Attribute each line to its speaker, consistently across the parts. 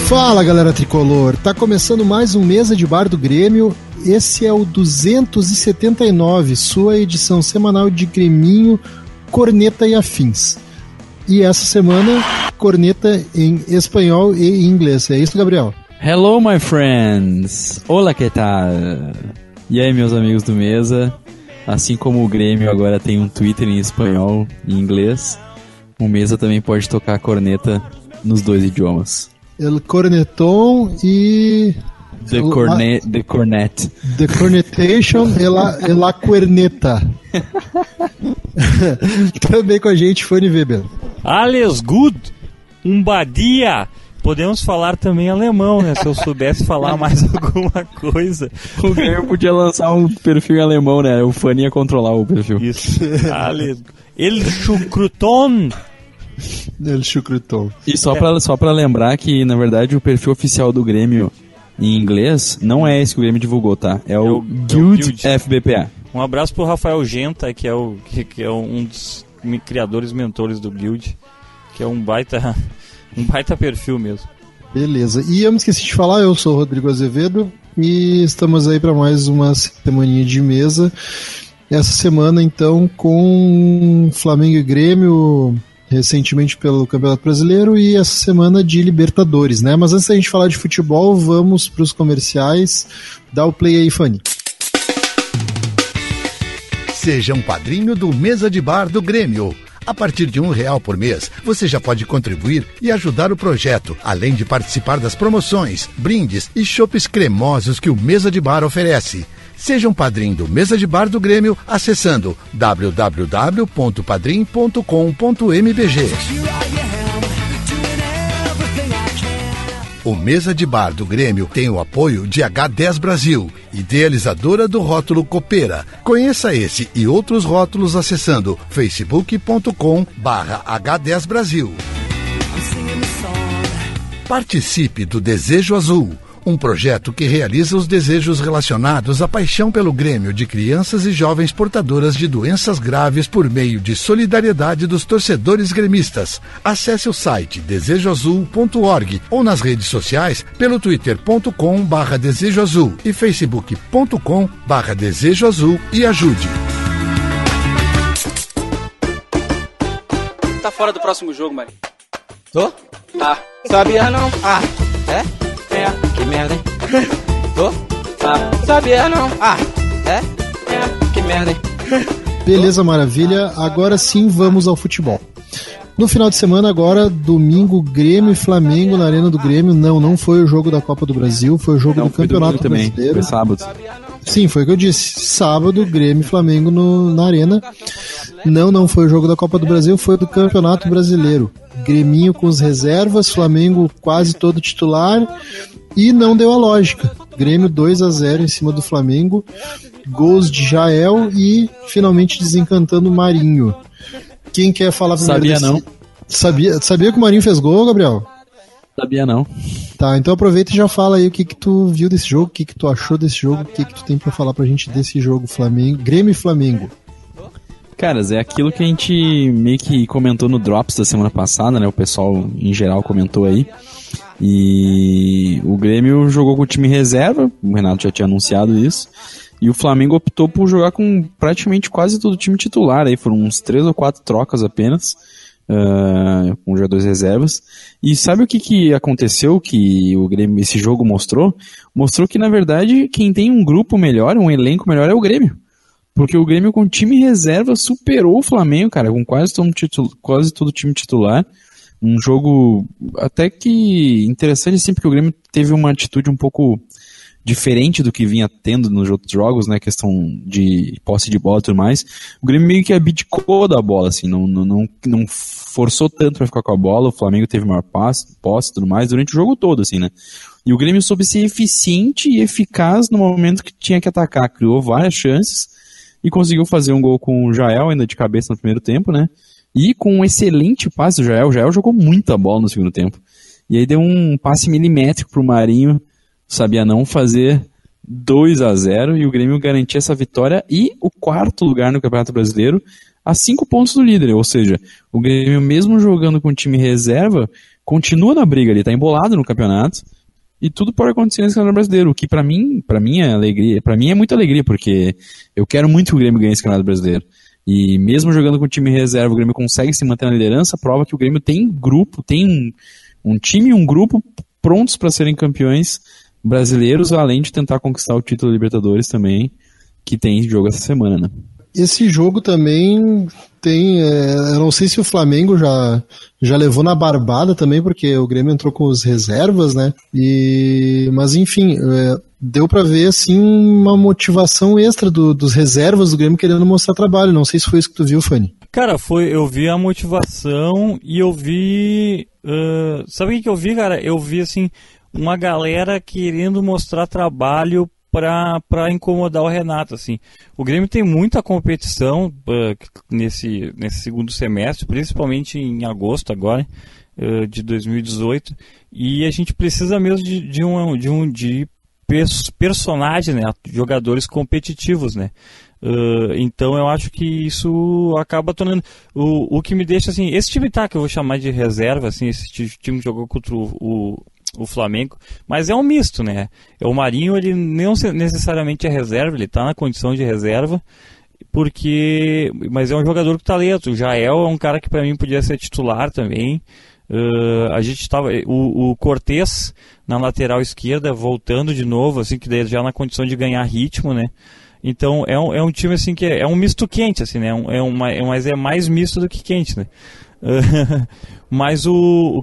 Speaker 1: Fala, galera tricolor, tá começando mais um Mesa de Bar do Grêmio. Esse é o 279, sua edição semanal de Greminho, Corneta e Afins. E essa semana, corneta em espanhol e inglês. É isso, Gabriel?
Speaker 2: Hello, my friends! Olá, que tal? E aí, meus amigos do Mesa? Assim como o Grêmio agora tem um Twitter em espanhol e inglês, o Mesa também pode tocar corneta nos dois idiomas.
Speaker 1: El corneton e...
Speaker 2: The cornet.
Speaker 1: The cornetation e la corneta. Também com a gente, Fanny Weber.
Speaker 3: Alles gut, badia. Podemos falar também alemão, né? Se eu soubesse falar mais alguma coisa.
Speaker 2: O Grêmio podia lançar um perfil em alemão, né? O Fanny ia controlar o perfil.
Speaker 3: Isso. Alles gut. El chucruton.
Speaker 1: El chucruton.
Speaker 2: E só pra lembrar que, na verdade, o perfil oficial do Grêmio em inglês não é esse que o Grêmio divulgou, tá? É o Guild FBPA.
Speaker 3: Um abraço pro Rafael Genta, que é um dos criadores mentores do Guild, que é um baita perfil mesmo.
Speaker 1: Beleza. E eu me esqueci de falar, eu sou o Rodrigo Azevedo e estamos aí para mais uma semaninha de mesa. Essa semana, então, com Flamengo e Grêmio recentemente pelo Campeonato Brasileiro e essa semana de Libertadores, né? Mas antes da gente falar de futebol, vamos para os comerciais. Dá o play aí, Fanny.
Speaker 4: Seja um padrinho do Mesa de Bar do Grêmio. A partir de R$1 por mês, você já pode contribuir e ajudar o projeto, além de participar das promoções, brindes e chopes cremosos que o Mesa de Bar oferece. Seja um padrinho do Mesa de Bar do Grêmio acessando www.padrim.com.mbg. O Mesa de Bar do Grêmio tem o apoio de H10 Brasil, idealizadora do rótulo Copeira. Conheça esse e outros rótulos acessando facebook.com/H10 Brasil. Participe do Desejo Azul, um projeto que realiza os desejos relacionados à paixão pelo Grêmio de crianças e jovens portadoras de doenças graves por meio de solidariedade dos torcedores gremistas. Acesse o site desejoazul.org ou nas redes sociais pelo twitter.com/desejoazul e facebook.com/desejoazul e ajude.
Speaker 5: Tá fora do próximo jogo, Mari.
Speaker 6: Tô?
Speaker 5: Tá.
Speaker 6: Sabia não? Ah, é? É, que merda, hein? Tô? Tá. Sabia não? Ah, é? É, que merda, hein?
Speaker 1: Beleza, maravilha. Agora sim, vamos ao futebol. No final de semana, agora, domingo, Grêmio e Flamengo na Arena do Grêmio. Não foi o jogo da Copa do Brasil, foi o jogo do Campeonato Brasileiro.
Speaker 2: Também. Foi sábado.
Speaker 1: Sim, foi o que eu disse. Sábado, Grêmio e Flamengo na Arena. Não foi o jogo da Copa do Brasil, foi do Campeonato Brasileiro. Grêminho com as reservas, Flamengo quase todo titular e não deu a lógica. Grêmio 2-0 em cima do Flamengo, gols de Jael e finalmente desencantando o Marinho. Quem quer falar primeiro?
Speaker 2: Sabia não.
Speaker 1: Sabia que o Marinho fez gol, Gabriel?
Speaker 2: Sabia não.
Speaker 1: Tá, então aproveita e já fala aí o que tu viu desse jogo, o que tu achou desse jogo, o que tu tem pra falar pra gente desse jogo Grêmio e Flamengo.
Speaker 2: Caras, é aquilo que a gente meio que comentou no Drops da semana passada, né? O pessoal em geral comentou aí. E o Grêmio jogou com o time reserva, o Renato já tinha anunciado isso. E o Flamengo optou por jogar com praticamente quase todo o time titular. Aí foram uns 3 ou 4 trocas apenas, com jogadores reservas. E sabe o que aconteceu que o Grêmio, esse jogo mostrou? Mostrou que, na verdade, quem tem um grupo melhor, um elenco melhor é o Grêmio. Porque o Grêmio com time reserva superou o Flamengo, cara, com quase todo o time titular. Um jogo até que interessante, assim, porque o Grêmio teve uma atitude um pouco diferente do que vinha tendo nos outros jogos, né, questão de posse de bola e tudo mais. O Grêmio meio que abdicou da bola, assim, não forçou tanto pra ficar com a bola. O Flamengo teve maior posse e tudo mais durante o jogo todo, assim, né. E o Grêmio soube ser eficiente e eficaz no momento que tinha que atacar. Criou várias chances e conseguiu fazer um gol com o Jael ainda de cabeça no primeiro tempo, né? E com um excelente passe do Jael. O Jael jogou muita bola no segundo tempo. E aí deu um passe milimétrico pro Marinho sabia não fazer 2-0 e o Grêmio garantia essa vitória e o 4º lugar no Campeonato Brasileiro a 5 pontos do líder, ou seja, o Grêmio mesmo jogando com o time reserva continua na briga ali, tá embolado no campeonato e tudo pode acontecer nesse Campeonato Brasileiro, o que pra mim é alegria, para mim é muita alegria, porque eu quero muito que o Grêmio ganhe esse Campeonato Brasileiro. E mesmo jogando com o time reserva, o Grêmio consegue se manter na liderança, prova que o Grêmio tem grupo, tem um time e um grupo prontos para serem campeões brasileiros, além de tentar conquistar o título da Libertadores também, que tem jogo essa semana, né?
Speaker 1: Esse jogo também tem, eu não sei se o Flamengo já levou na barbada também, porque o Grêmio entrou com os reservas, né? Mas enfim, deu pra ver assim uma motivação extra dos reservas do Grêmio querendo mostrar trabalho. Não sei se foi isso que tu viu, Fanny.
Speaker 3: Cara, eu vi a motivação e eu vi... sabe o que eu vi, cara? Eu vi assim uma galera querendo mostrar trabalho para incomodar o Renato, assim. O Grêmio tem muita competição nesse segundo semestre, principalmente em agosto agora, de 2018, e a gente precisa mesmo de personagens, né, jogadores competitivos, né. Então eu acho que isso acaba tornando o que me deixa assim, esse time que eu vou chamar de reserva, assim, esse time que jogou contra o Flamengo, mas é um misto, né? O Marinho, ele não necessariamente é reserva, ele tá na condição de reserva, mas é um jogador com talento. O Jael é um cara que para mim podia ser titular também. A gente tava, o Cortez na lateral esquerda voltando de novo, assim, que daí já na condição de ganhar ritmo, né? Então é um time assim que é um misto quente, assim, né? Mas é mais misto do que quente, né? Mas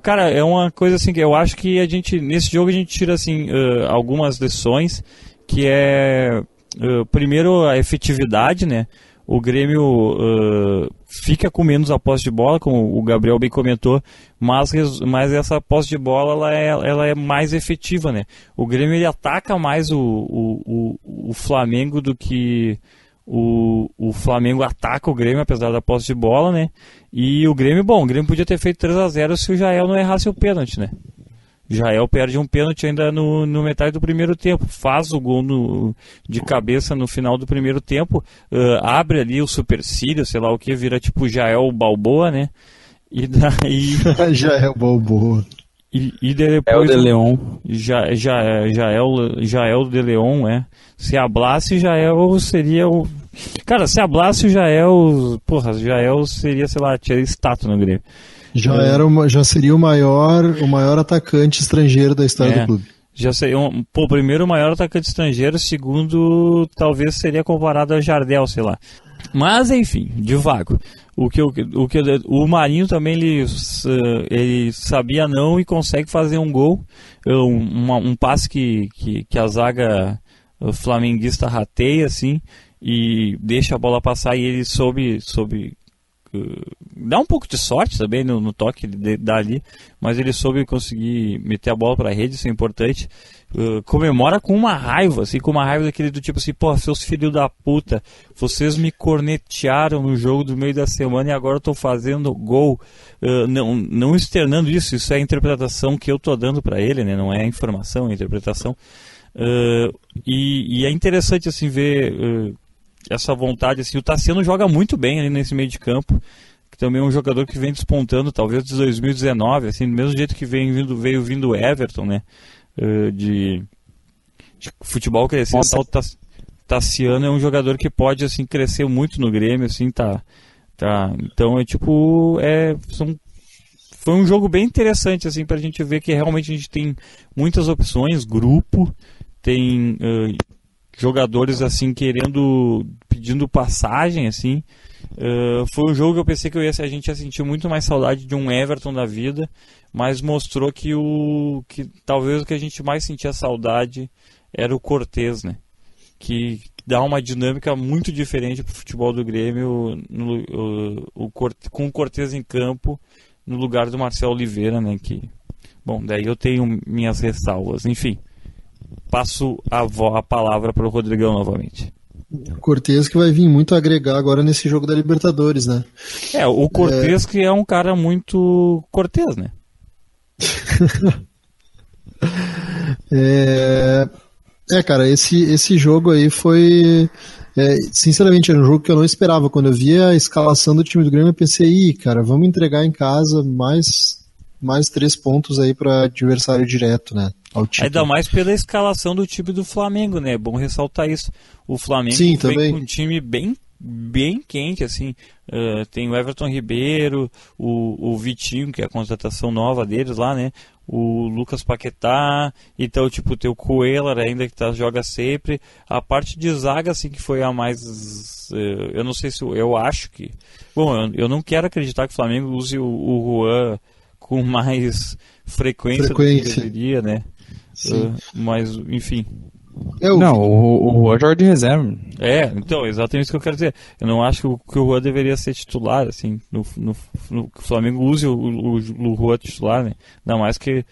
Speaker 3: cara, é uma coisa assim que eu acho que nesse jogo a gente tira assim algumas lições, que é primeiro a efetividade, né? O Grêmio fica com menos a posse de bola, como o Gabriel bem comentou, mas essa posse de bola ela é mais efetiva, né? O Grêmio ele ataca mais o Flamengo do que o Flamengo ataca o Grêmio, apesar da posse de bola, né? E o Grêmio podia ter feito 3-0 se o Jael não errasse o pênalti, né? O Jael perde um pênalti ainda no metade do primeiro tempo, faz o gol de cabeça no final do primeiro tempo, abre ali o supercílio, sei lá o que, vira tipo Jael Balboa, né? E daí...
Speaker 1: Jael Balboa.
Speaker 3: E depois...
Speaker 2: É o De Leon.
Speaker 3: Jael De Leon, é. Se hablasse, Jael seria o... Cara, se hablasse o Jael... Porra, Jael seria, sei lá, tinha estátua no Grêmio.
Speaker 1: Já seria o maior atacante estrangeiro da história do clube.
Speaker 3: Já seria primeiro o maior atacante estrangeiro, segundo talvez seria comparado a Jardel, sei lá. Mas enfim, devago. O Marinho também ele sabia não e consegue fazer um gol, um passe que a zaga flamenguista rateia assim e deixa a bola passar, e ele soube dá um pouco de sorte também no toque ele dá ali, mas ele soube conseguir meter a bola para a rede, isso é importante. Comemora com uma raiva, assim, com uma raiva daquele do tipo assim, pô, seus filhos da puta, vocês me cornetearam no jogo do meio da semana e agora eu tô fazendo gol. Não externando isso é a interpretação que eu tô dando para ele, né? Não é a informação, é a interpretação. E é interessante assim ver essa vontade, assim. O Tassiano joga muito bem ali nesse meio de campo, que também é um jogador que vem despontando, talvez de 2019, assim, do mesmo jeito que veio vindo o Everton, né, de futebol crescendo. O Tassiano é um jogador que pode, assim, crescer muito no Grêmio, assim, tá. Então foi um jogo bem interessante, assim, pra gente ver que realmente a gente tem muitas opções, grupo, tem jogadores assim pedindo passagem, assim. Foi um jogo que eu pensei que a gente ia sentir muito mais saudade de um Everton da vida, mas mostrou que talvez o que a gente mais sentia saudade era o Cortez, né? Que dá uma dinâmica muito diferente pro futebol do Grêmio com o Cortez em campo no lugar do Marcelo Oliveira, né? Daí eu tenho minhas ressalvas, enfim. Passo a palavra para o Rodrigão novamente.
Speaker 1: Cortez que vai vir muito agregar agora nesse jogo da Libertadores, né?
Speaker 3: O Cortez que é um cara muito Cortez, né?
Speaker 1: Cara, esse jogo aí foi... sinceramente, era um jogo que eu não esperava. Quando eu vi a escalação do time do Grêmio, eu pensei, cara, vamos entregar em casa mais 3 pontos aí para adversário direto, né?
Speaker 3: Ainda mais pela escalação do time do Flamengo, né? É bom ressaltar isso. O Flamengo
Speaker 1: Sim,
Speaker 3: vem
Speaker 1: também.
Speaker 3: com um time bem quente, assim. Tem o Everton Ribeiro, o Vitinho, que é a contratação nova deles lá, né? O Lucas Paquetá, então, tipo, tem o Cuéllar ainda que joga sempre. A parte de zaga, assim, que foi a mais... eu não sei se... Eu acho que... Bom, eu não quero acreditar que o Flamengo use o Juan com mais frequência do que deveria, né? Mas, enfim...
Speaker 2: Não, o Juan joga de reserva.
Speaker 3: Então, exatamente isso que eu quero dizer. Eu não acho que o Juan deveria ser titular, assim, que o Flamengo use o Juan titular, né? Ainda mais que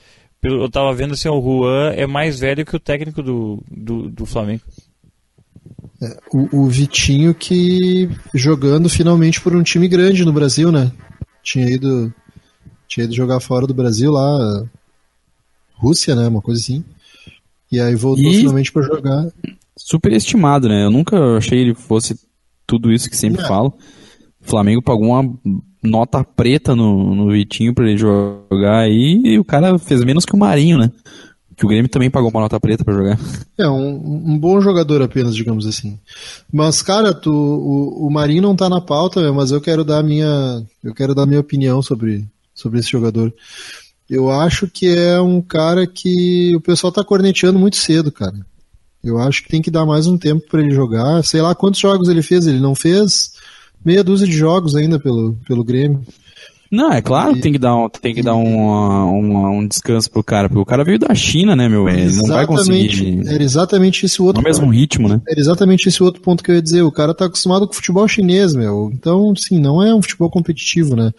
Speaker 3: eu tava vendo assim, o Juan é mais velho que o técnico do Flamengo.
Speaker 1: O Vitinho que jogando finalmente por um time grande no Brasil, né? Tinha ido jogar fora do Brasil lá, Rússia, né? Uma coisa assim. E aí voltou finalmente pra jogar.
Speaker 2: Super estimado, né? Eu nunca achei ele fosse tudo isso que sempre falo. O Flamengo pagou uma nota preta no Vitinho pra ele jogar aí, e o cara fez menos que o Marinho, né? Que o Grêmio também pagou uma nota preta pra jogar.
Speaker 1: Um bom jogador apenas, digamos assim. Mas, cara, o Marinho não tá na pauta, mas eu quero dar a minha opinião sobre esse jogador. Eu acho que é um cara que o pessoal tá corneteando muito cedo, cara. Eu acho que tem que dar mais um tempo pra ele jogar. Sei lá quantos jogos ele fez. Ele não fez meia dúzia de jogos ainda pelo Grêmio.
Speaker 2: Não, é claro que tem que dar um descanso pro cara, porque o cara veio da China, né, meu? Ele não vai conseguir...
Speaker 1: Era exatamente esse outro...
Speaker 2: No mesmo ritmo, né?
Speaker 1: Era exatamente esse outro ponto que eu ia dizer. O cara tá acostumado com o futebol chinês, meu. Então, sim, não é um futebol competitivo, né?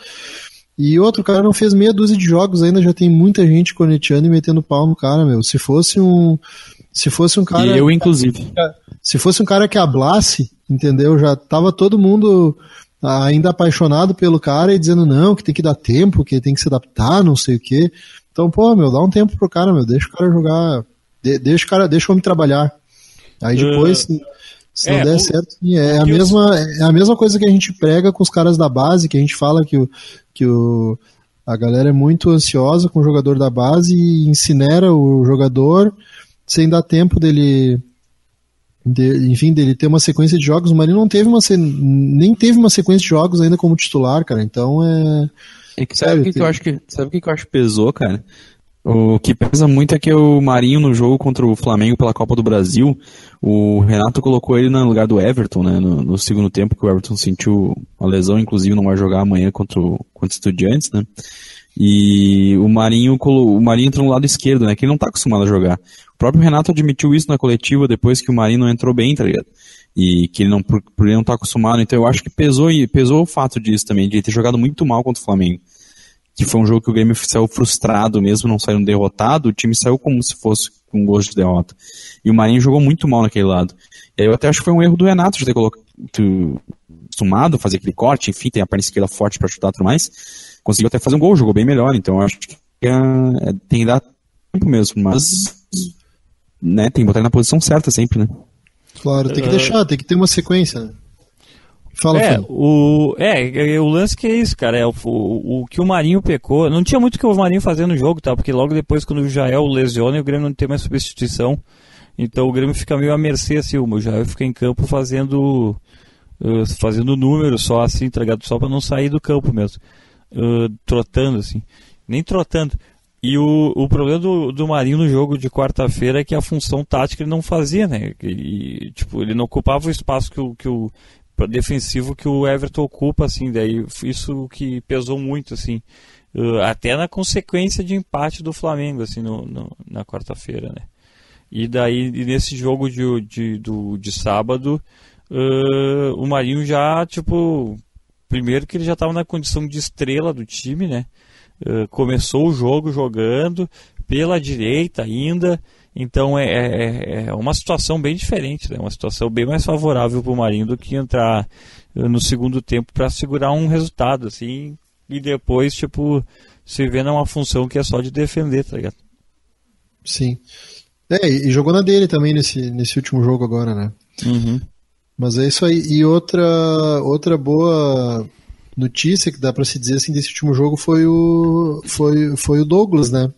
Speaker 1: E outro, cara não fez meia dúzia de jogos ainda, já tem muita gente corneteando e metendo pau no cara, meu. Se fosse um cara...
Speaker 2: E eu, inclusive.
Speaker 1: Se fosse um cara que hablasse, entendeu? Já tava todo mundo ainda apaixonado pelo cara e dizendo não, que tem que dar tempo, que tem que se adaptar, não sei o quê. Então, pô, meu, dá um tempo pro cara, meu. Deixa o cara jogar, deixa o homem trabalhar. Aí depois... Se não der certo, é a mesma coisa que a gente prega com os caras da base, que a gente fala que a galera é muito ansiosa com o jogador da base e incinera o jogador sem dar tempo dele ter uma sequência de jogos. O Marinho nem teve uma sequência de jogos ainda como titular, cara. Então
Speaker 2: sabe o que eu acho que pesou, cara? O que pesa muito é que o Marinho, no jogo contra o Flamengo pela Copa do Brasil, o Renato colocou ele no lugar do Everton, né, no segundo tempo, que o Everton sentiu uma lesão, inclusive não vai jogar amanhã contra o Estudiantes, né, e o Marinho entrou no lado esquerdo, né, que ele não tá acostumado a jogar. O próprio Renato admitiu isso na coletiva depois que o Marinho não entrou bem, tá ligado? E que por ele não tá acostumado, então eu acho que pesou o fato disso também, de ele ter jogado muito mal contra o Flamengo. Que foi um jogo que o Grêmio saiu frustrado mesmo, não saiu derrotado, o time saiu como se fosse com gosto de derrota. E o Marinho jogou muito mal naquele lado. E aí eu até acho que foi um erro do Renato de ter acostumado a fazer aquele corte, enfim, tem a perna esquerda forte pra chutar e tudo mais. Conseguiu até fazer um gol, jogou bem melhor, então eu acho que tem que dar tempo mesmo, mas né, tem que botar ele na posição certa sempre, né?
Speaker 1: Claro, tem que deixar, tem que ter uma sequência, né? Fala,
Speaker 3: o lance que é isso, cara, o que o Marinho pecou, não tinha muito o que o Marinho fazer no jogo, tá, porque logo depois quando o Jael lesiona, o Grêmio não tem mais substituição, então o Grêmio fica meio à mercê, assim, o Jael fica em campo fazendo número só, assim, tá ligado, só pra não sair do campo mesmo, trotando, assim, nem trotando. E o problema do Marinho no jogo de quarta-feira é que a função tática ele não fazia, né, e, tipo, ele não ocupava o espaço que o defensivo que o Everton ocupa, assim, daí isso que pesou muito, assim, até na consequência de empate do Flamengo, assim, na quarta-feira, né, e daí nesse jogo de sábado, o Marinho já, tipo, primeiro que ele já estava na condição de estrela do time, né, começou o jogo jogando pela direita ainda. Então é uma situação bem diferente, né? Uma situação bem mais favorável para o Marinho do que entrar no segundo tempo para segurar um resultado, assim, e depois, tipo, se vê numa função que é só de defender, tá ligado?
Speaker 1: Sim. E jogou na dele também nesse último jogo agora, né?
Speaker 3: Uhum.
Speaker 1: Mas é isso aí. E outra boa notícia que dá pra se dizer assim desse último jogo foi o Douglas, né?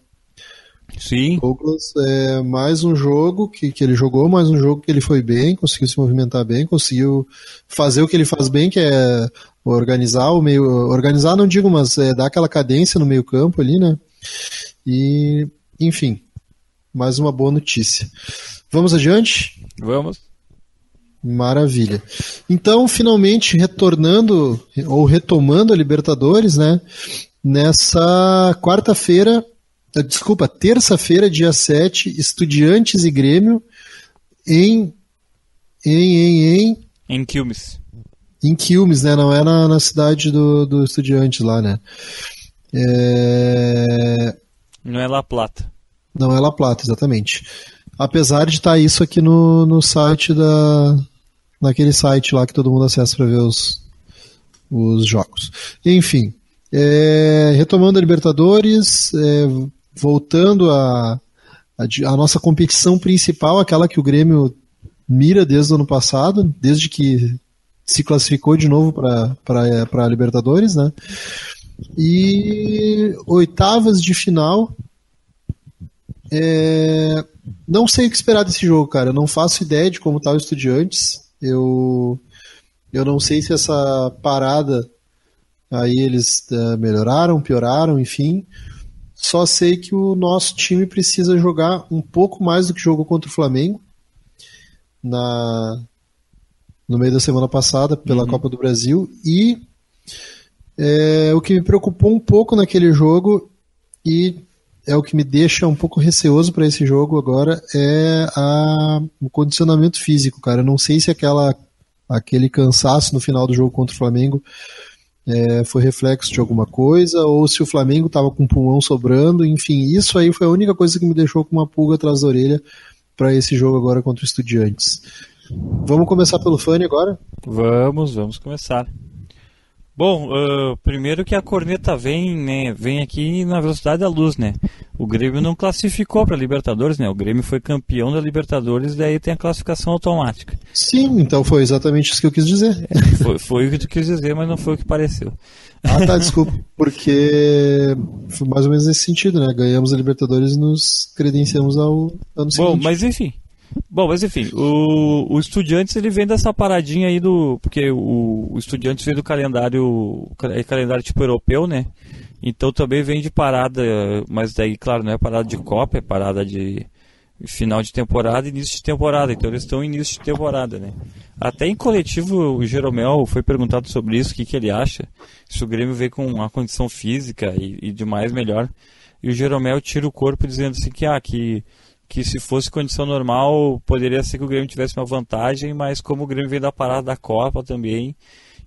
Speaker 3: Sim.
Speaker 1: Douglas é mais um jogo que ele jogou, mais um jogo que ele foi bem, conseguiu se movimentar bem, conseguiu fazer o que ele faz bem, que é organizar o meio. Organizar não digo, mas dar aquela cadência no meio campo ali, né? E, enfim, mais uma boa notícia. Vamos adiante?
Speaker 3: Vamos.
Speaker 1: Maravilha. Então, finalmente, retomando a Libertadores, né? Nessa terça-feira, dia 7, Estudiantes e Grêmio em
Speaker 3: Quilmes.
Speaker 1: Em Quilmes, né? Não é na cidade do Estudiantes lá, né?
Speaker 3: Não é La Plata.
Speaker 1: Não é La Plata, exatamente. Apesar de estar isso aqui no site naquele site lá que todo mundo acessa para ver os jogos. Enfim, retomando a Libertadores, voltando a nossa competição principal, aquela que o Grêmio mira desde o ano passado, desde que se classificou de novo para a Libertadores, né? E oitavas de final. Não sei o que esperar desse jogo, cara. Eu não faço ideia de como tá o Estudiantes. Eu não sei se essa parada aí eles melhoraram, pioraram, enfim. Só sei que o nosso time precisa jogar um pouco mais do que jogou contra o Flamengo no meio da semana passada pela Copa do Brasil. E o que me preocupou um pouco naquele jogo e é o que me deixa um pouco receoso para esse jogo agora é o condicionamento físico, cara. Eu não sei se aquele cansaço no final do jogo contra o Flamengo foi reflexo de alguma coisa ou se o Flamengo estava com o pulmão sobrando. Enfim, isso aí foi a única coisa que me deixou com uma pulga atrás da orelha para esse jogo agora contra o Estudiantes. Vamos começar pelo Fanny agora?
Speaker 3: Vamos começar. Bom, primeiro que a corneta vem aqui na velocidade da luz, né? O Grêmio não classificou para a Libertadores, né? O Grêmio foi campeão da Libertadores, daí tem a classificação automática.
Speaker 1: Sim, então foi exatamente isso que eu quis dizer.
Speaker 3: Foi o que tu quis dizer, mas não foi o que pareceu.
Speaker 1: Tá, desculpa, porque foi mais ou menos nesse sentido, né? Ganhamos a Libertadores e nos credenciamos ao ano seguinte.
Speaker 3: Bom, mas enfim, o Estudiantes ele vem dessa paradinha aí porque o Estudiantes vem do calendário tipo europeu, né? Então também vem de parada, mas daí, claro, não é parada de Copa, é parada de final de temporada e início de temporada. Então eles estão em início de temporada, né? Até em coletivo o Jeromel foi perguntado sobre isso, o que ele acha, se o Grêmio vem com uma condição física e demais melhor. E o Jeromel tira o corpo dizendo assim que se fosse condição normal, poderia ser que o Grêmio tivesse uma vantagem, mas como o Grêmio vem da parada da Copa também,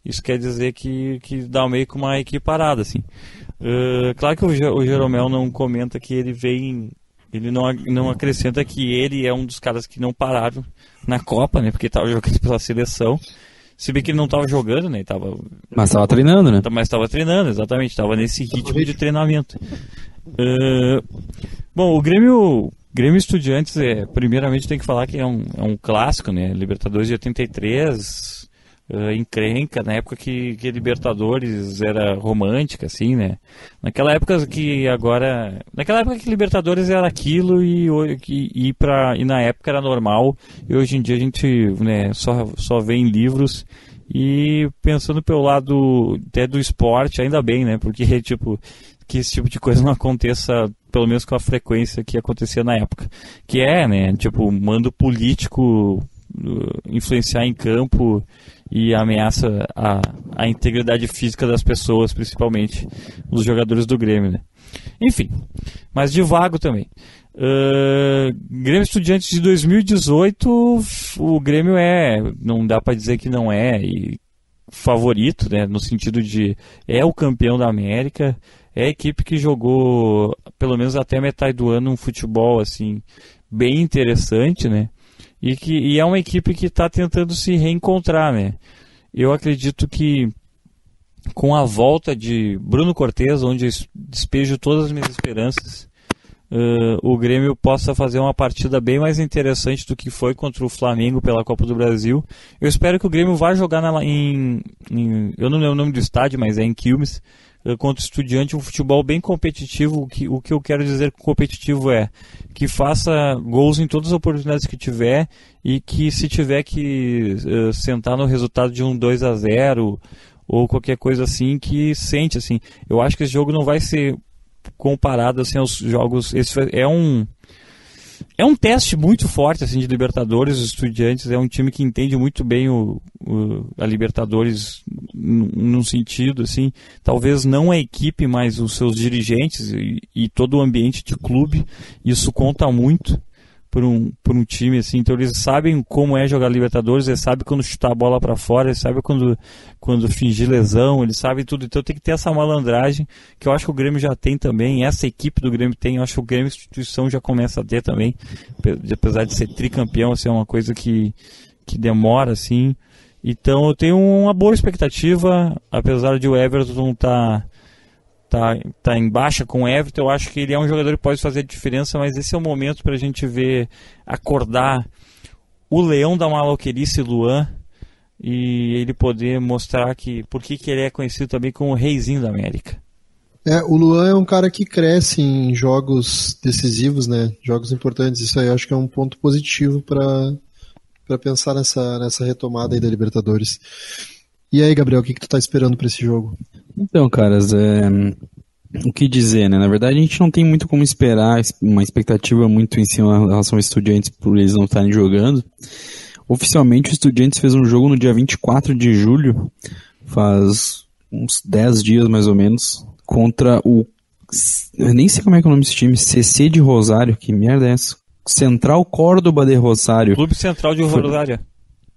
Speaker 3: isso quer dizer que dá meio que uma equipe parada, assim. Claro que o Jeromel não comenta que ele não acrescenta que ele é um dos caras que não pararam na Copa, né, porque estava jogando pela seleção. Se bem que ele não estava jogando, né,
Speaker 2: mas estava treinando, né?
Speaker 3: Mas estava treinando, exatamente, estava nesse ritmo de treinamento. Bom, o Grêmio Estudiantes, primeiramente tem que falar que é um clássico, né? Libertadores de 83, encrenca, na época que Libertadores era romântica, assim, né? Naquela época que Libertadores era aquilo e na época era normal, e hoje em dia a gente, né, só vê em livros. E pensando pelo lado até do esporte, ainda bem, né? Porque, tipo, que esse tipo de coisa não aconteça, pelo menos com a frequência que acontecia na época. Que né? Tipo, mando político influenciar em campo e ameaça a integridade física das pessoas, principalmente os jogadores do Grêmio, né? Enfim, mas divago também. Grêmio Estudiantes de 2018, o Grêmio não dá para dizer que não favorito, né, no sentido de o campeão da América, é a equipe que jogou pelo menos até a metade do ano um futebol assim bem interessante, né, e é uma equipe que está tentando se reencontrar, né. Eu acredito que com a volta de Bruno Cortez, onde despejo todas as minhas esperanças, o Grêmio possa fazer uma partida bem mais interessante do que foi contra o Flamengo pela Copa do Brasil. Eu espero que o Grêmio vá jogar eu não lembro o nome do estádio, mas é em Quilmes, contra o Estudiante, um futebol bem competitivo. O que eu quero dizer com competitivo é que faça gols em todas as oportunidades que tiver, e que, se tiver que sentar no resultado de um 2-0 ou qualquer coisa assim, que sente assim. Eu acho que esse jogo não vai ser comparado assim aos jogos. Esse é um teste muito forte assim de Libertadores. Os Estudiantes é um time que entende muito bem a Libertadores num sentido assim, talvez não a equipe, mas os seus dirigentes e todo o ambiente de clube. Isso conta muito por um time assim. Então eles sabem como é jogar Libertadores, eles sabem quando chutar a bola para fora, eles sabem quando fingir lesão, eles sabem tudo. Então tem que ter essa malandragem, que eu acho que o Grêmio já tem também, essa equipe do Grêmio tem. Eu acho que o Grêmio instituição já começa a ter também, apesar de ser tricampeão, assim, é uma coisa que demora assim. Então eu tenho uma boa expectativa, apesar de o Everton tá em baixa com o Everton. Eu acho que ele é um jogador que pode fazer a diferença, mas esse é o momento pra gente ver, acordar o leão da maloqueirice, Luan, e ele poder mostrar por que ele é conhecido também como o reizinho da América.
Speaker 1: O Luan é um cara que cresce em jogos decisivos, né? Jogos importantes. Isso aí eu acho que é um ponto positivo para pensar nessa retomada aí da Libertadores. E aí, Gabriel, o que tu tá esperando para esse jogo?
Speaker 2: Então, caras, o que dizer, né? Na verdade, a gente não tem muito como esperar, uma expectativa muito em cima em relação aos Estudiantes por eles não estarem jogando. Oficialmente, o Estudiantes fez um jogo no dia 24 de julho, faz uns 10 dias mais ou menos, contra eu nem sei como é que é o nome desse time, CC de Rosário, que merda é essa? Central Córdoba de Rosário.
Speaker 3: Clube Central de Rosário.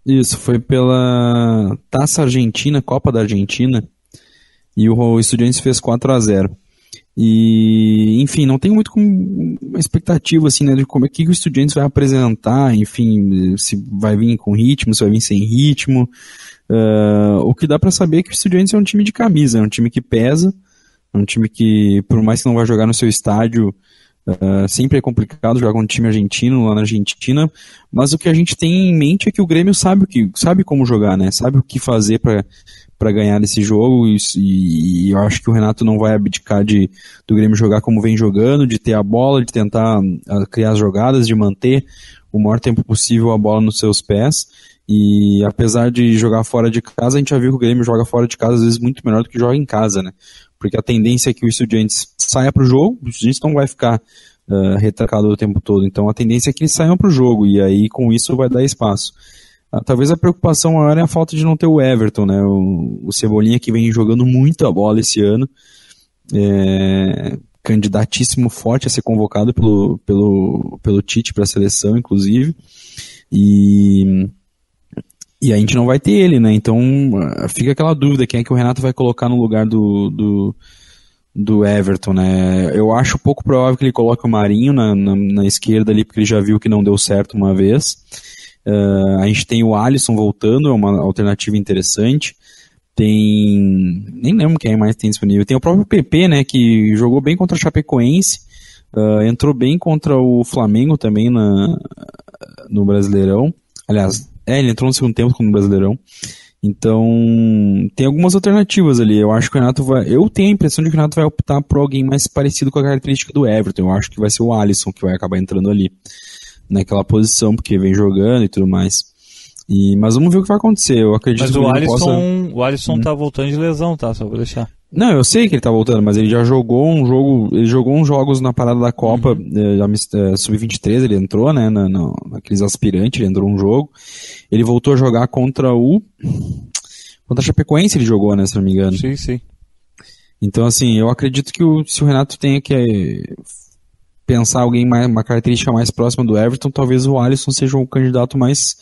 Speaker 2: Isso, foi pela Taça Argentina, Copa da Argentina, e o Estudiantes fez 4-0. E, enfim, não tem muito uma expectativa, assim, né, de como é que o Estudiantes vai apresentar, enfim, se vai vir com ritmo, se vai vir sem ritmo. O que dá pra saber é que o Estudiantes é um time de camisa, é um time que pesa, é um time que, por mais que não vá jogar no seu estádio, sempre é complicado jogar com um time argentino lá na Argentina, mas o que a gente tem em mente é que o Grêmio sabe como jogar, né? Sabe o que fazer para ganhar esse jogo, e eu acho que o Renato não vai abdicar do Grêmio jogar como vem jogando, de ter a bola, de tentar criar as jogadas, de manter o maior tempo possível a bola nos seus pés. E apesar de jogar fora de casa, a gente já viu que o Grêmio joga fora de casa às vezes muito melhor do que joga em casa, né? Porque a tendência é que o Estudiantes saia para o jogo, o Estudiantes não vai ficar retrancado o tempo todo, então a tendência é que eles saiam para o jogo, e aí com isso vai dar espaço. Talvez a preocupação maior é a falta de não ter o Everton, né? O Cebolinha, que vem jogando muita bola esse ano, candidatíssimo forte a ser convocado pelo Tite para a seleção, inclusive, e a gente não vai ter ele, né? Então fica aquela dúvida, quem é que o Renato vai colocar no lugar do Everton, né? Eu acho pouco provável que ele coloque o Marinho na esquerda ali, porque ele já viu que não deu certo uma vez. A gente tem o Alisson voltando, é uma alternativa interessante. Nem lembro quem mais tem disponível. Tem o próprio PP, né, que jogou bem contra a Chapecoense, entrou bem contra o Flamengo também no Brasileirão. Aliás, ele entrou no segundo tempo no Brasileirão. Então, tem algumas alternativas ali. Eu acho que o Renato eu tenho a impressão de que o Renato vai optar por alguém mais parecido com a característica do Everton. Eu acho que vai ser o Alisson que vai acabar entrando ali naquela posição, porque vem jogando e tudo mais. Mas vamos ver o que vai acontecer. Eu acredito que
Speaker 3: o Alisson tá voltando de lesão, tá? Só vou deixar.
Speaker 2: Não, eu sei que ele tá voltando, mas ele já jogou um jogo, ele jogou uns jogos na parada da Copa, Sub-23 ele entrou, né, naqueles aspirantes, ele entrou um jogo, ele voltou a jogar contra a Chapecoense ele jogou, né, se não me engano.
Speaker 3: Sim, sim.
Speaker 2: Então, assim, eu acredito que se o Renato tenha que pensar uma característica mais próxima do Everton, talvez o Alisson seja um candidato mais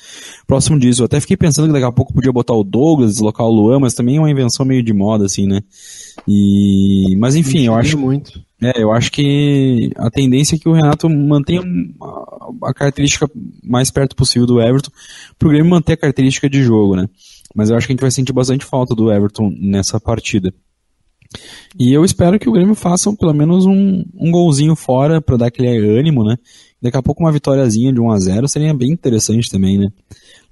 Speaker 2: próximo disso. Eu até fiquei pensando que daqui a pouco podia botar o Douglas, deslocar o Luan, mas também é uma invenção meio de moda, assim, né? Mas enfim, eu acho que a tendência é que o Renato mantenha a característica mais perto possível do Everton, pro Grêmio manter a característica de jogo, né? Mas eu acho que a gente vai sentir bastante falta do Everton nessa partida. E eu espero que o Grêmio faça pelo menos um golzinho fora pra dar aquele ânimo, né? Daqui a pouco uma vitóriazinha de 1-0 seria bem interessante também, né?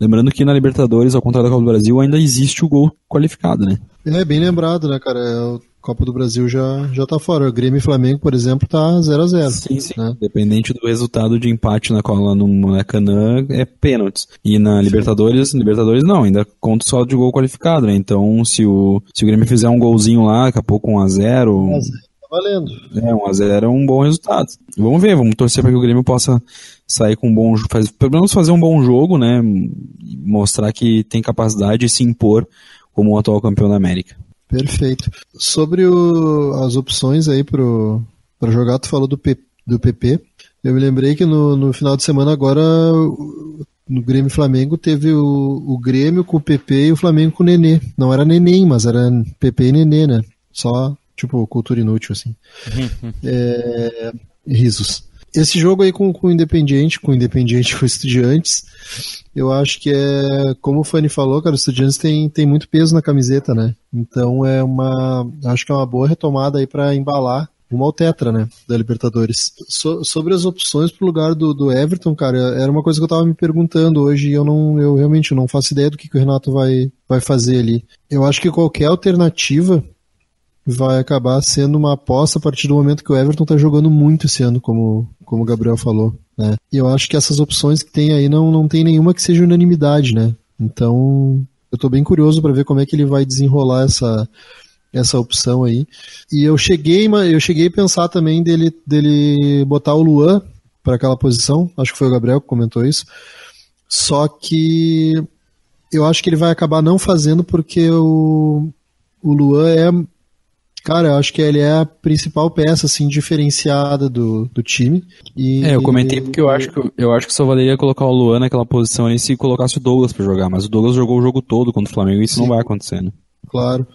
Speaker 2: Lembrando que na Libertadores, ao contrário da Copa do Brasil, ainda existe o gol qualificado, né?
Speaker 1: É, bem lembrado, né, cara? A Copa do Brasil já tá fora. O Grêmio e Flamengo, por exemplo, tá 0-0.
Speaker 2: Sim.
Speaker 1: Né?
Speaker 2: Dependente do resultado de empate no Maracanã, é pênaltis. E na Libertadores não, ainda conta só de gol qualificado, né? Então, se o Grêmio fizer um golzinho lá, daqui a pouco 1-0...
Speaker 1: Tá valendo.
Speaker 2: 1-0 é um bom resultado. Vamos ver, vamos torcer para que o Grêmio possa sair com um bom jogo, pelo menos fazer um bom jogo, né? Mostrar que tem capacidade de se impor como o atual campeão da América.
Speaker 1: Perfeito. Sobre as opções aí pra jogar, tu falou do PP. Eu me lembrei que no final de semana agora, no Grêmio e Flamengo, teve o Grêmio com o PP e o Flamengo com o Nenê. Não era Neném, mas era PP e Nenê, né? Só, tipo, cultura inútil, assim. Risos. Esse jogo aí com o Independiente, com o Estudiantes, eu acho que como o Fanny falou, cara, o Estudiantes tem muito peso na camiseta, né? Então acho que é uma boa retomada aí pra embalar uma ao tetra, né, da Libertadores. Sobre as opções pro lugar do Everton, cara, era uma coisa que eu tava me perguntando hoje e eu realmente não faço ideia do que o Renato vai fazer ali. Eu acho que qualquer alternativa vai acabar sendo uma aposta a partir do momento que o Everton tá jogando muito esse ano, como o Gabriel falou, né? E eu acho que essas opções que tem aí não tem nenhuma que seja unanimidade, né? Então, eu tô bem curioso para ver como é que ele vai desenrolar essa opção aí. E eu cheguei a pensar também dele botar o Luan para aquela posição, acho que foi o Gabriel que comentou isso, só que eu acho que ele vai acabar não fazendo porque o Luan cara, eu acho que ele é a principal peça, assim, diferenciada do time.
Speaker 2: Eu comentei porque eu acho que só valeria colocar o Luan naquela posição ali se colocasse o Douglas pra jogar, mas o Douglas jogou o jogo todo contra o Flamengo e isso não vai acontecer, né?
Speaker 1: Claro.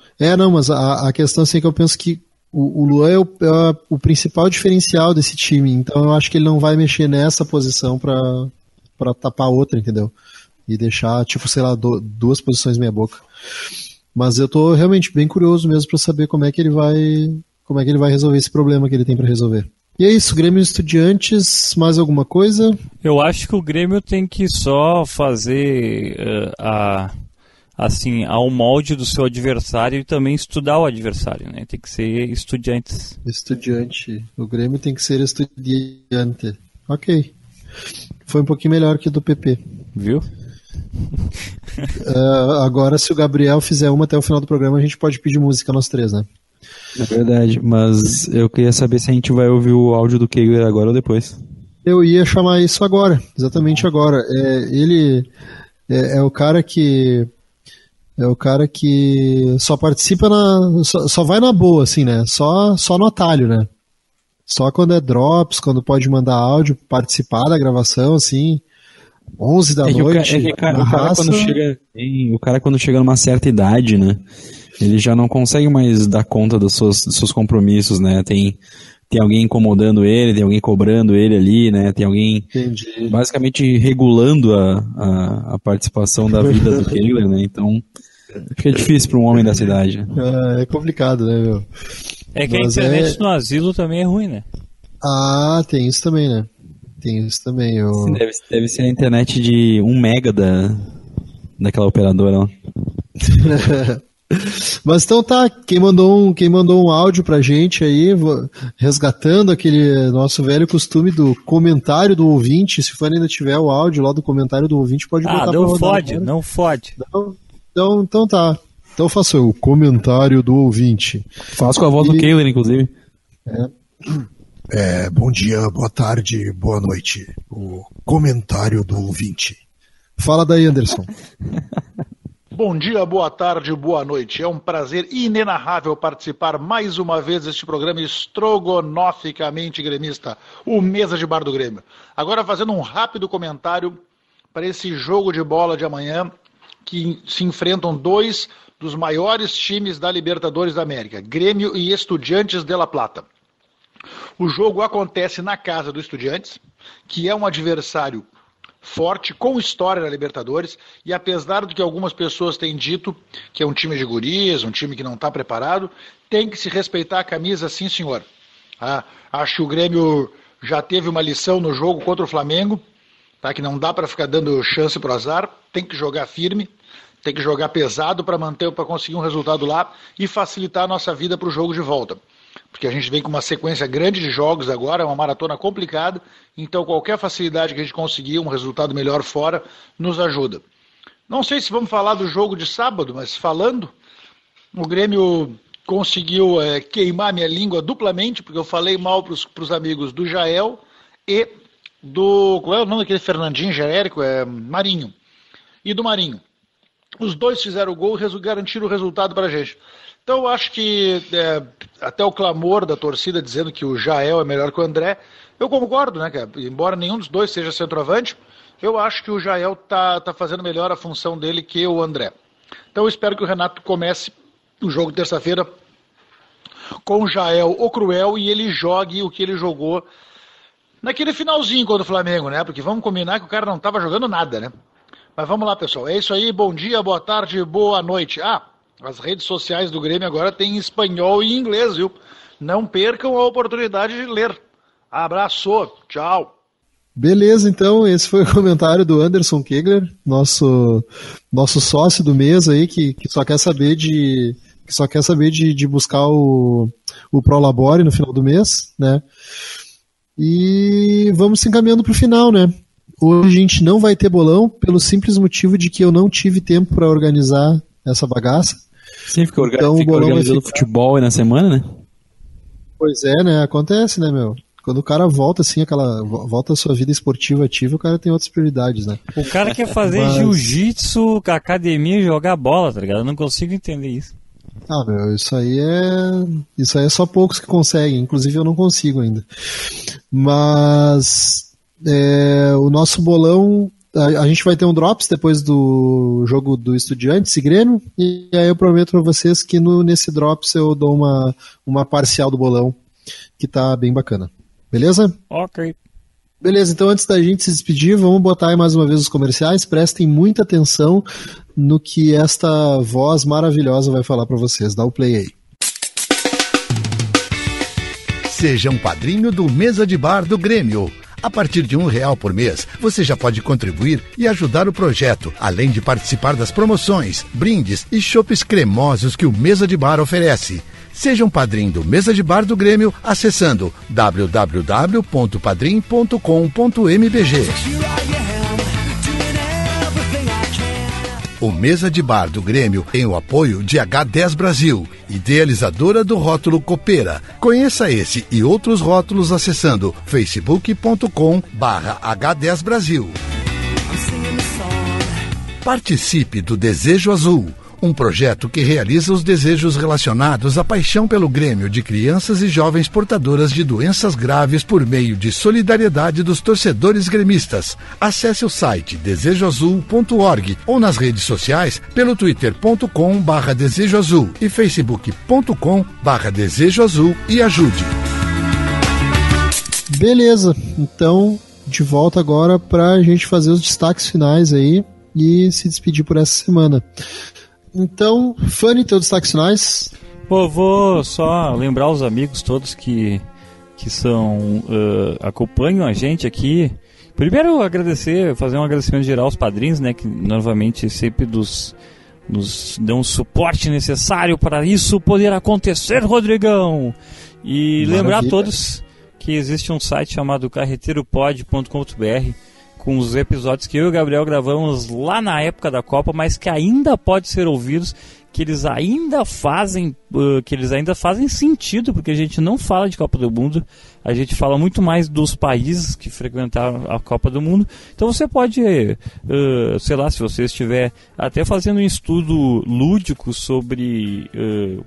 Speaker 1: Mas a questão, assim, é que eu penso que o Luan é o principal diferencial desse time, então eu acho que ele não vai mexer nessa posição pra tapar outra, entendeu? E deixar, tipo, sei lá, duas posições meia boca. Mas eu tô realmente bem curioso mesmo pra saber como é que ele vai resolver esse problema que ele tem pra resolver. E é isso, Grêmio e Estudiantes, mais alguma coisa?
Speaker 3: Eu acho que o Grêmio tem que só fazer ao molde do seu adversário e também estudar o adversário, né? Tem que ser Estudiantes.
Speaker 1: Estudante. O Grêmio tem que ser Estudiante. Ok. Foi um pouquinho melhor que o do PP.
Speaker 3: Viu?
Speaker 1: Agora, se o Gabriel fizer uma até o final do programa, a gente pode pedir música nós três, né?
Speaker 2: É verdade, mas eu queria saber se a gente vai ouvir o áudio do Kegler agora ou depois.
Speaker 1: Eu ia chamar isso agora, exatamente agora. Ele é o cara que só participa só vai na boa, assim, né? Só no atalho, né? Só quando é drops, quando pode mandar áudio, participar da gravação, assim. 11 da noite.
Speaker 2: O cara quando chega numa certa idade, né? Ele já não consegue mais dar conta dos seus compromissos, né? Tem alguém incomodando ele, tem alguém cobrando ele ali, né? Tem alguém basicamente regulando a participação da vida do Kegler, né? Então fica difícil para um homem da cidade. Né?
Speaker 1: É complicado, né, meu?
Speaker 3: É que a internet no asilo também é ruim, né?
Speaker 1: Tem isso também, né? Tem isso também.
Speaker 2: Deve ser a internet de 1 mega daquela operadora lá.
Speaker 1: Mas então tá, quem mandou um áudio pra gente aí, resgatando aquele nosso velho costume do comentário do ouvinte, se for ainda tiver o áudio lá do comentário do ouvinte, pode botar pra rodar.
Speaker 3: Não fode.
Speaker 1: Então tá. Então faço eu, o comentário do ouvinte.
Speaker 2: Faço com a voz do Kegler, inclusive.
Speaker 4: Bom dia, boa tarde, boa noite. O comentário do ouvinte.
Speaker 1: Fala daí, Anderson.
Speaker 5: Bom dia, boa tarde, boa noite. É um prazer inenarrável participar mais uma vez deste programa estrogonoficamente gremista, o Mesa de Bar do Grêmio. Agora fazendo um rápido comentário para esse jogo de bola de amanhã, que se enfrentam dois dos maiores times da Libertadores da América, Grêmio e Estudiantes de La Plata. O jogo acontece na casa do Estudiantes, que é um adversário forte, com história na Libertadores, e apesar do que algumas pessoas têm dito, que é um time de gurias, um time que não está preparado, tem que se respeitar a camisa, sim senhor. Acho que o Grêmio já teve uma lição no jogo contra o Flamengo, tá? Que não dá para ficar dando chance pro azar, tem que jogar firme, tem que jogar pesado para conseguir um resultado lá e facilitar a nossa vida para o jogo de volta. Porque a gente vem com uma sequência grande de jogos agora, é uma maratona complicada, então qualquer facilidade que a gente conseguir, um resultado melhor fora, nos ajuda. Não sei se vamos falar do jogo de sábado, mas falando, o Grêmio conseguiu queimar minha língua duplamente, porque eu falei mal para os amigos do Jael e do... Qual é o nome daquele Fernandinho genérico? Marinho. E do Marinho. Os dois fizeram o gol e garantiram o resultado para a gente. Então eu acho que até o clamor da torcida dizendo que o Jael é melhor que o André, eu concordo, né, cara? Embora nenhum dos dois seja centroavante, eu acho que o Jael tá fazendo melhor a função dele que o André. Então eu espero que o Renato comece o jogo de terça-feira com o Jael o Cruel e ele jogue o que ele jogou naquele finalzinho contra o Flamengo, né? Porque vamos combinar que o cara não estava jogando nada, né? Mas vamos lá, pessoal. É isso aí. Bom dia, boa tarde, boa noite. As redes sociais do Grêmio agora tem espanhol e inglês, viu? Não percam a oportunidade de ler. Abraço, tchau.
Speaker 1: Beleza, então, esse foi o comentário do Anderson Kegler, nosso sócio do mês aí, que só quer saber de buscar o Prolabore no final do mês, né? E vamos se encaminhando para o final, né? Hoje a gente não vai ter bolão pelo simples motivo de que eu não tive tempo para organizar essa bagaça.
Speaker 2: Sim, fica organizando futebol aí na semana, né?
Speaker 1: Pois é, né? Acontece, né, meu? Quando o cara volta, assim, volta à sua vida esportiva ativa, o cara tem outras prioridades, né?
Speaker 3: O cara quer fazer jiu-jitsu, academia e jogar bola, tá ligado? Eu não consigo entender isso.
Speaker 1: Meu, isso aí é só poucos que conseguem, inclusive eu não consigo ainda. Mas o nosso bolão, a gente vai ter um Drops depois do jogo do Estudiantes e Grêmio, e aí eu prometo para vocês que nesse Drops eu dou uma parcial do bolão, que tá bem bacana. Beleza?
Speaker 3: Ok.
Speaker 1: Beleza, então antes da gente se despedir, vamos botar aí mais uma vez os comerciais. Prestem muita atenção no que esta voz maravilhosa vai falar para vocês. Dá o play aí.
Speaker 4: Seja um padrinho do Mesa de Bar do Grêmio. A partir de R$1 por mês, você já pode contribuir e ajudar o projeto, além de participar das promoções, brindes e chopes cremosos que o Mesa de Bar oferece. Seja um padrinho do Mesa de Bar do Grêmio acessando www.padrim.com.mbg. O Mesa de Bar do Grêmio tem o apoio de H10 Brasil, idealizadora do rótulo Copeira. Conheça esse e outros rótulos acessando facebook.com/H10 Brasil. Participe do Desejo Azul, um projeto que realiza os desejos relacionados à paixão pelo Grêmio de crianças e jovens portadoras de doenças graves por meio de solidariedade dos torcedores gremistas. Acesse o site desejoazul.org ou nas redes sociais pelo twitter.com/desejoazul e facebook.com/desejoazul e ajude.
Speaker 1: Beleza, então de volta agora para a gente fazer os destaques finais aí e se despedir por essa semana. Então, Fanny, teus destaques finais?
Speaker 3: Pô, vou só lembrar os amigos todos que acompanham a gente aqui. Primeiro fazer um agradecimento geral aos padrinhos, né, que novamente sempre nos dão um suporte necessário para isso poder acontecer, Rodrigão. E maravilha. Lembrar a todos que existe um site chamado carreteiropod.com.br com os episódios que eu e o Gabriel gravamos lá na época da Copa, mas que ainda pode ser ouvidos, que eles ainda fazem sentido, porque a gente não fala de Copa do Mundo, a gente fala muito mais dos países que frequentaram a Copa do Mundo. Então você pode, sei lá, se você estiver até fazendo um estudo lúdico sobre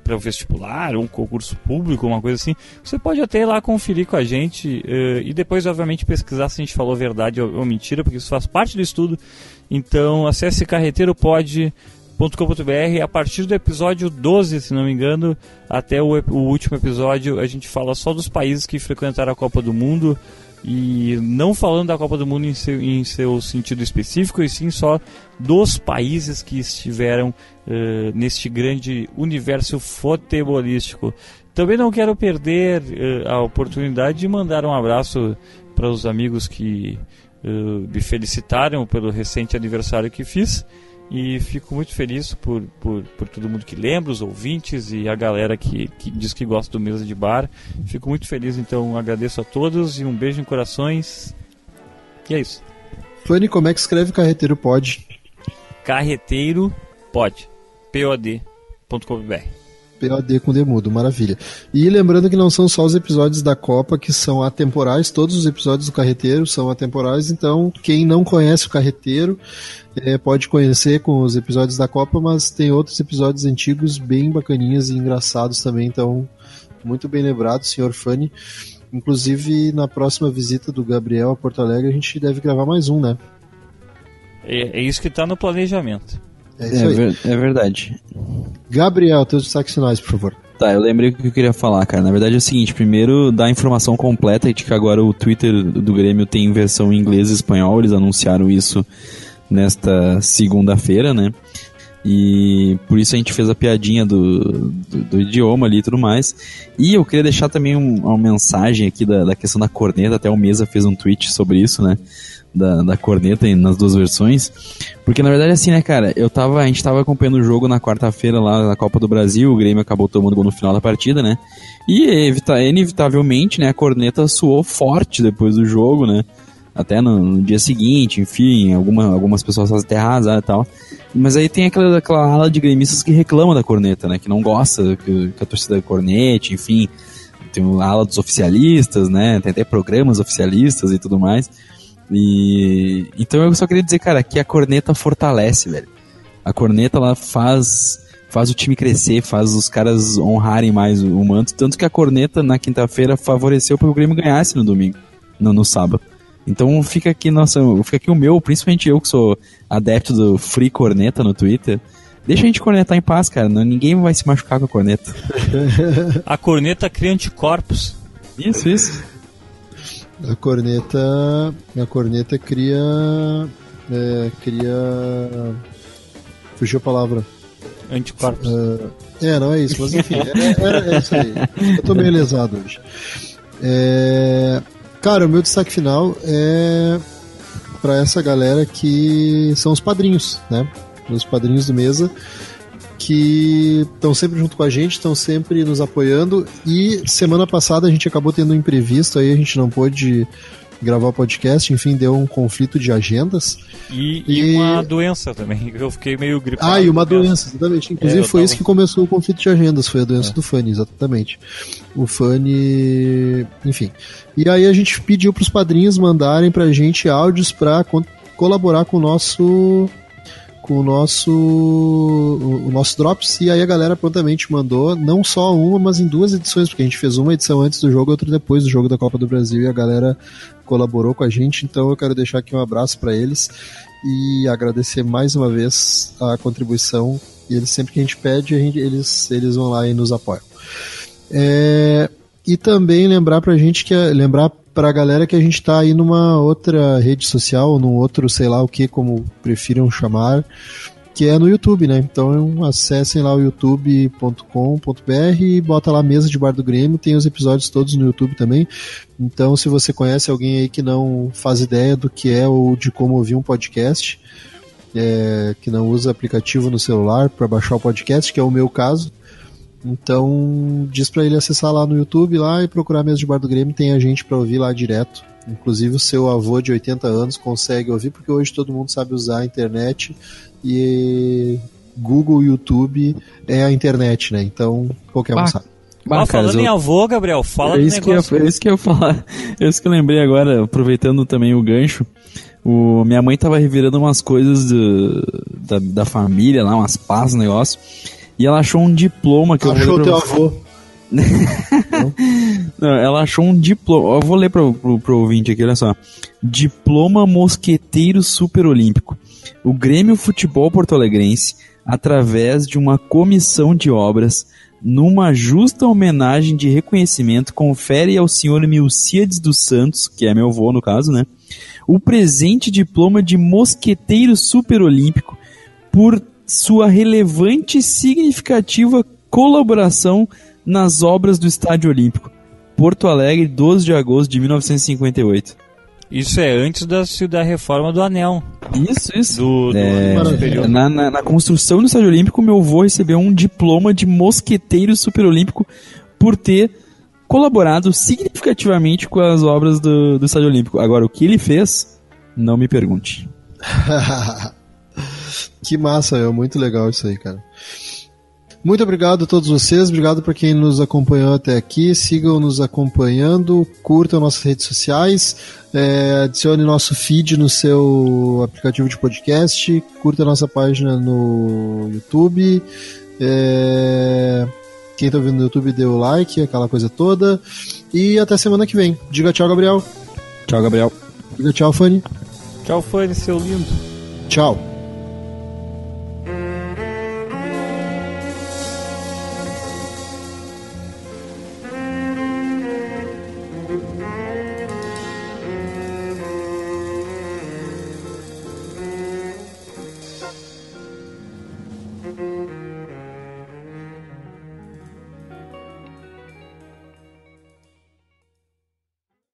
Speaker 3: para o vestibular, um concurso público, uma coisa assim, você pode até ir lá conferir com a gente e depois, obviamente, pesquisar se a gente falou verdade ou mentira, porque isso faz parte do estudo. Então acesse carreteiropod.com.br. A partir do episódio 12, se não me engano, até o último episódio, a gente fala só dos países que frequentaram a Copa do Mundo. E não falando da Copa do Mundo em seu sentido específico, e sim só dos países que estiveram neste grande universo futebolístico. Também não quero perder a oportunidade de mandar um abraço para os amigos que me felicitaram pelo recente aniversário que fiz. E fico muito feliz por todo mundo que lembra, os ouvintes e a galera que diz que gosta do Mesa de Bar. Fico muito feliz, então agradeço a todos e um beijo em corações. E é isso.
Speaker 1: Fanny, como é que escreve Carreteiro Pod?
Speaker 3: Carreteiro Pod. pod.com.br.
Speaker 1: POD com demudo, maravilha. E lembrando que não são só os episódios da Copa que são atemporais, todos os episódios do Carreteiro são atemporais, então quem não conhece o Carreteiro pode conhecer com os episódios da Copa, mas tem outros episódios antigos bem bacaninhas e engraçados também, então muito bem lembrado, senhor Fanny. Inclusive na próxima visita do Gabriel a Porto Alegre a gente deve gravar mais um, né?
Speaker 3: É isso que está no planejamento.
Speaker 1: É isso aí.
Speaker 2: É verdade.
Speaker 1: Gabriel, teus destaques finais, por favor.
Speaker 2: Tá, eu lembrei o que eu queria falar, cara. Na verdade é o seguinte, primeiro dar a informação completa de que agora o Twitter do Grêmio tem versão em inglês e espanhol, eles anunciaram isso nesta segunda-feira, né? E por isso a gente fez a piadinha do idioma ali e tudo mais. E eu queria deixar também uma mensagem aqui da questão da corneta, até o Mesa fez um tweet sobre isso, né? Da corneta nas duas versões, porque na verdade assim, né, cara, a gente tava acompanhando o jogo na quarta-feira lá na Copa do Brasil, o Grêmio acabou tomando gol no final da partida, né, e inevitavelmente, né, a corneta soou forte depois do jogo, né, até no dia seguinte, enfim, algumas pessoas fazem até arrasar e tal, mas aí tem aquela ala de gremistas que reclama da corneta, né, que não gosta que a torcida cornete, enfim, tem a ala dos oficialistas, né, tem até programas oficialistas e tudo mais. E então eu só queria dizer, cara, que a corneta fortalece, velho. A corneta, ela faz o time crescer, faz os caras honrarem mais o manto, tanto que a corneta na quinta-feira favoreceu para o Grêmio ganhasse no domingo, no sábado. Então fica aqui o meu, principalmente eu que sou adepto do Free Corneta no Twitter. Deixa a gente cornetar em paz, cara. Ninguém vai se machucar com a corneta.
Speaker 3: A corneta cria anticorpos.
Speaker 2: Isso.
Speaker 1: A corneta cria fugiu a palavra.
Speaker 3: Anticorpos.
Speaker 1: Não é isso, mas enfim, é isso aí. Eu tô meio lesado hoje. Cara, o meu destaque final é pra essa galera que são os padrinhos, né? Os padrinhos do Mesa, que estão sempre junto com a gente, estão sempre nos apoiando, e semana passada a gente acabou tendo um imprevisto, aí a gente não pôde gravar o podcast, enfim, deu um conflito de agendas.
Speaker 3: E uma doença também, eu fiquei meio gripado.
Speaker 1: E uma doença, exatamente. Inclusive foi isso que começou o conflito de agendas, foi a doença do Fanny, exatamente. O Fanny, enfim. E aí a gente pediu pros padrinhos mandarem pra gente áudios pra colaborar com o nosso Drops, e aí a galera prontamente mandou, não só uma, mas em duas edições, porque a gente fez uma edição antes do jogo e outra depois do jogo da Copa do Brasil, e a galera colaborou com a gente, então eu quero deixar aqui um abraço para eles e agradecer mais uma vez a contribuição, e eles sempre que a gente pede, eles vão lá e nos apoiam. E também lembrar pra galera que a gente tá aí numa outra rede social, ou num outro, sei lá o que, como prefiram chamar, que é no YouTube, né? Então acessem lá o youtube.com.br e bota lá Mesa de Bar do Grêmio, tem os episódios todos no YouTube também. Então se você conhece alguém aí que não faz ideia do que é ou de como ouvir um podcast, que não usa aplicativo no celular para baixar o podcast, que é o meu caso, então diz pra ele acessar lá no YouTube lá e procurar Mesa de Bar do Grêmio, tem a gente pra ouvir lá direto. Inclusive o seu avô de 80 anos consegue ouvir, porque hoje todo mundo sabe usar a internet, e Google, YouTube é a internet, né? Então qualquer um sabe.
Speaker 3: Falando em avô, Gabriel, fala do negócio.
Speaker 2: É isso que eu ia falar. É isso que eu lembrei agora, aproveitando também o gancho. Minha mãe tava revirando umas coisas da família lá, umas pás, um negócio. E ela achou um diploma que
Speaker 1: achou teu avô.
Speaker 2: Não, ela achou um diploma. Eu vou ler pro ouvinte aqui, olha só. Diploma Mosqueteiro Super Olímpico. O Grêmio Futebol Porto Alegrense, através de uma comissão de obras, numa justa homenagem de reconhecimento, confere ao senhor Milcíades dos Santos, que é meu avô no caso, né, o presente diploma de mosqueteiro superolímpico por sua relevante e significativa colaboração nas obras do Estádio Olímpico. Porto Alegre, 12 de agosto de 1958.
Speaker 3: Isso é antes da reforma do anel.
Speaker 2: Isso.
Speaker 3: Do superior.
Speaker 2: Na construção do Estádio Olímpico, meu avô recebeu um diploma de mosqueteiro superolímpico por ter colaborado significativamente com as obras do Estádio Olímpico. Agora, o que ele fez, não me pergunte.
Speaker 1: Que massa, é muito legal isso aí, cara. Muito obrigado a todos vocês, obrigado por quem nos acompanhou até aqui, sigam nos acompanhando, curtam nossas redes sociais, adicione nosso feed no seu aplicativo de podcast, curta a nossa página no YouTube, quem está ouvindo no YouTube dê o like, aquela coisa toda, e até semana que vem. Diga tchau, Gabriel.
Speaker 2: Tchau, Gabriel.
Speaker 1: Diga tchau, Fanny.
Speaker 3: Tchau, Fanny, seu lindo.
Speaker 1: Tchau.